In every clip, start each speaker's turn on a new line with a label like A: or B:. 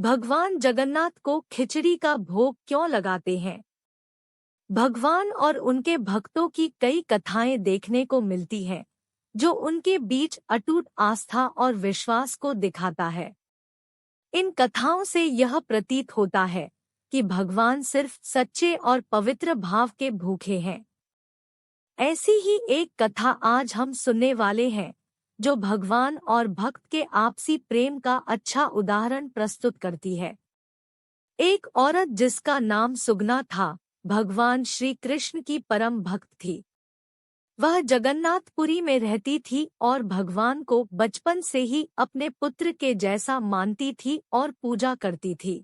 A: भगवान जगन्नाथ को खिचड़ी का भोग क्यों लगाते हैं? भगवान और उनके भक्तों की कई कथाएं देखने को मिलती हैं, जो उनके बीच अटूट आस्था और विश्वास को दिखाता है। इन कथाओं से यह प्रतीत होता है कि भगवान सिर्फ सच्चे और पवित्र भाव के भूखे हैं। ऐसी ही एक कथा आज हम सुनने वाले हैं, जो भगवान और भक्त के आपसी प्रेम का अच्छा उदाहरण प्रस्तुत करती है। एक औरत जिसका नाम सुगना था, भगवान श्री कृष्ण की परम भक्त थी। वह जगन्नाथपुरी में रहती थी और भगवान को बचपन से ही अपने पुत्र के जैसा मानती थी और पूजा करती थी।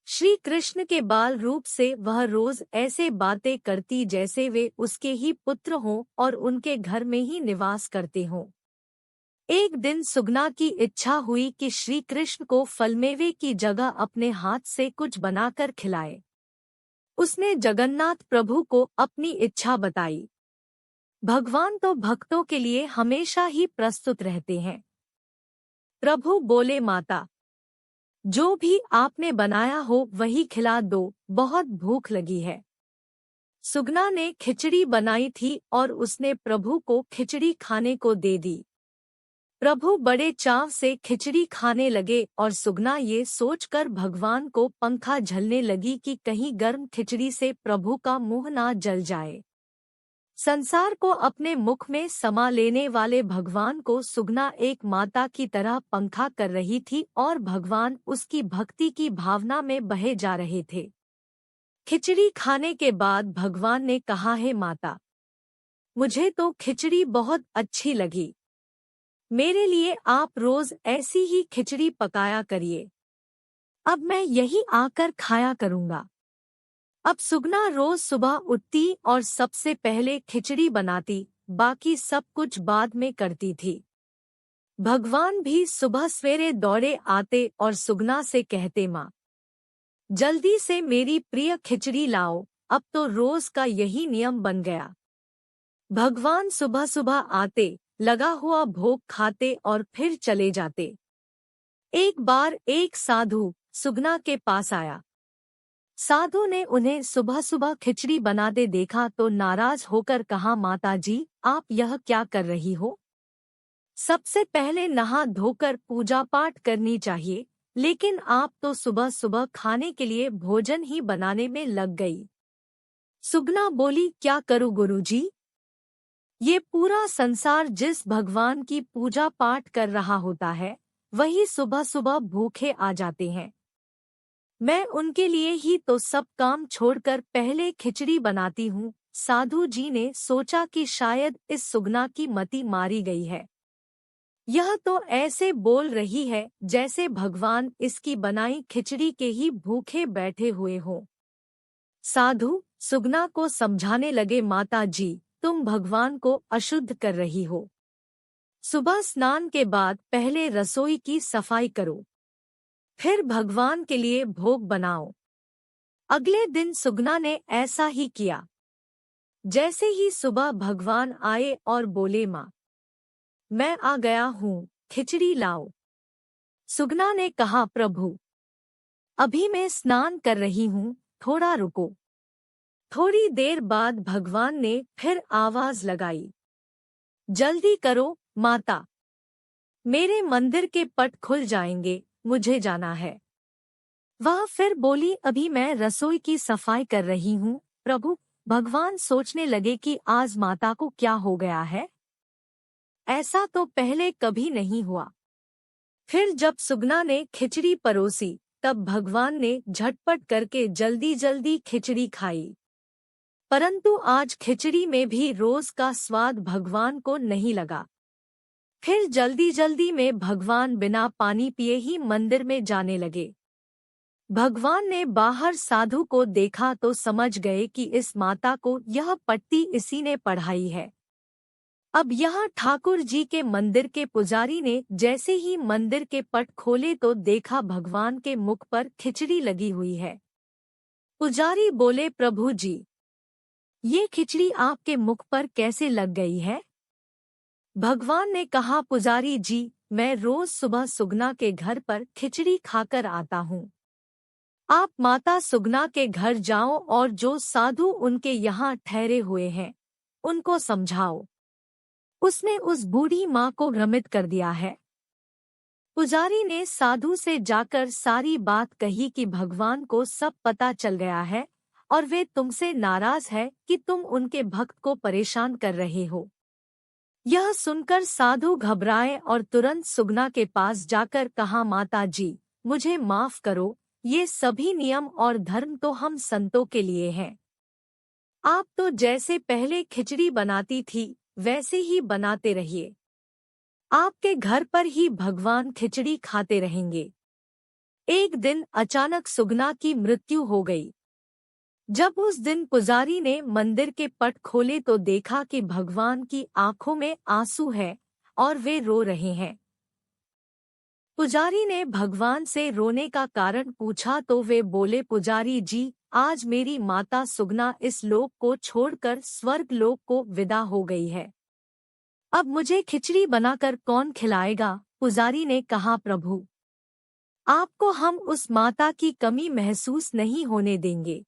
A: श्री कृष्ण के बाल रूप से वह रोज ऐसे बातें करती जैसे वे उसके ही पुत्र हों और उनके घर में ही निवास करते हों। एक दिन सुगना की इच्छा हुई कि श्री कृष्ण को फलमेवे की जगह अपने हाथ से कुछ बनाकर खिलाए। उसने जगन्नाथ प्रभु को अपनी इच्छा बताई। भगवान तो भक्तों के लिए हमेशा ही प्रस्तुत रहते हैं। प्रभु बोले, माता, जो भी आपने बनाया हो वही खिला दो, बहुत भूख लगी है। सुगना ने खिचड़ी बनाई थी और उसने प्रभु को खिचड़ी खाने को दे दी। प्रभु बड़े चाव से खिचड़ी खाने लगे और सुगना ये सोचकर भगवान को पंखा झलने लगी कि कहीं गर्म खिचड़ी से प्रभु का मुंह ना जल जाए। संसार को अपने मुख में समा लेने वाले भगवान को सुगना एक माता की तरह पंखा कर रही थी और भगवान उसकी भक्ति की भावना में बहे जा रहे थे। खिचड़ी खाने के बाद भगवान ने कहा, है माता, मुझे तो खिचड़ी बहुत अच्छी लगी। मेरे लिए आप रोज ऐसी ही खिचड़ी पकाया करिए। अब मैं यही आकर खाया करूँगा। अब सुगना रोज सुबह उठती और सबसे पहले खिचड़ी बनाती, बाकी सब कुछ बाद में करती थी। भगवान भी सुबह सवेरे दौड़े आते और सुगना से कहते, माँ, जल्दी से मेरी प्रिय खिचड़ी लाओ। अब तो रोज का यही नियम बन गया। भगवान सुबह सुबह आते, लगा हुआ भोग खाते और फिर चले जाते। एक बार एक साधु सुगना के पास आया। साधु ने उन्हें सुबह सुबह खिचड़ी बनाते देखा तो नाराज होकर कहा, माता जी, आप यह क्या कर रही हो? सबसे पहले नहा धोकर पूजा पाठ करनी चाहिए, लेकिन आप तो सुबह सुबह खाने के लिए भोजन ही बनाने में लग गई। सुगना बोली, क्या करूं गुरुजी? ये पूरा संसार जिस भगवान की पूजा पाठ कर रहा होता है, वही सुबह सुबह भूखे आ जाते हैं। मैं उनके लिए ही तो सब काम छोड़कर पहले खिचड़ी बनाती हूँ। साधु जी ने सोचा कि शायद इस सुगना की मति मारी गई है। यह तो ऐसे बोल रही है जैसे भगवान इसकी बनाई खिचड़ी के ही भूखे बैठे हुए हों। साधु सुगना को समझाने लगे, माता जी, तुम भगवान को अशुद्ध कर रही हो। सुबह स्नान के बाद पहले रसोई की सफाई करो, फिर भगवान के लिए भोग बनाओ। अगले दिन सुगना ने ऐसा ही किया। जैसे ही सुबह भगवान आए और बोले, माँ, मैं आ गया हूँ, खिचड़ी लाओ। सुगना ने कहा, प्रभु, अभी मैं स्नान कर रही हूँ, थोड़ा रुको। थोड़ी देर बाद भगवान ने फिर आवाज लगाई, जल्दी करो माता, मेरे मंदिर के पट खुल जाएंगे, मुझे जाना है। वह फिर बोली, अभी मैं रसोई की सफाई कर रही हूँ। प्रभु भगवान सोचने लगे कि आज माता को क्या हो गया है, ऐसा तो पहले कभी नहीं हुआ। फिर जब सुगना ने खिचड़ी परोसी, तब भगवान ने झटपट करके जल्दी जल्दी खिचड़ी खाई। परंतु आज खिचड़ी में भी रोज का स्वाद भगवान को नहीं लगा। फिर जल्दी जल्दी में भगवान बिना पानी पिए ही मंदिर में जाने लगे। भगवान ने बाहर साधु को देखा तो समझ गए कि इस माता को यह पट्टी इसी ने पढ़ाई है। अब यहाँ ठाकुर जी के मंदिर के पुजारी ने जैसे ही मंदिर के पट खोले तो देखा भगवान के मुख पर खिचड़ी लगी हुई है। पुजारी बोले, प्रभु जी, ये खिचड़ी आपके मुख पर कैसे लग गई है? भगवान ने कहा, पुजारी जी, मैं रोज सुबह सुगना के घर पर खिचड़ी खाकर आता हूँ। आप माता सुगना के घर जाओ और जो साधु उनके यहाँ ठहरे हुए हैं, उनको समझाओ। उसने उस बूढ़ी माँ को भ्रमित कर दिया है। पुजारी ने साधु से जाकर सारी बात कही कि भगवान को सब पता चल गया है और वे तुमसे नाराज है कि तुम उनके भक्त को परेशान कर रहे हो। यह सुनकर साधु घबराए और तुरंत सुगना के पास जाकर कहा, माता जी, मुझे माफ करो, ये सभी नियम और धर्म तो हम संतों के लिए हैं। आप तो जैसे पहले खिचड़ी बनाती थी वैसे ही बनाते रहिए। आपके घर पर ही भगवान खिचड़ी खाते रहेंगे। एक दिन अचानक सुगना की मृत्यु हो गई। जब उस दिन पुजारी ने मंदिर के पट खोले तो देखा कि भगवान की आंखों में आंसू है और वे रो रहे हैं। पुजारी ने भगवान से रोने का कारण पूछा तो वे बोले, पुजारी जी, आज मेरी माता सुगना इस लोक को छोड़कर स्वर्ग लोक को विदा हो गई है। अब मुझे खिचड़ी बनाकर कौन खिलाएगा? पुजारी ने कहा, प्रभु, आपको हम उस माता की कमी महसूस नहीं होने देंगे।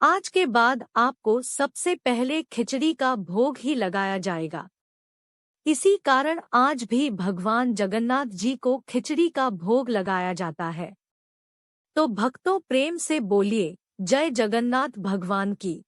A: आज के बाद आपको सबसे पहले खिचड़ी का भोग ही लगाया जाएगा। इसी कारण आज भी भगवान जगन्नाथ जी को खिचड़ी का भोग लगाया जाता है। तो भक्तों, प्रेम से बोलिए, जय जगन्नाथ भगवान की।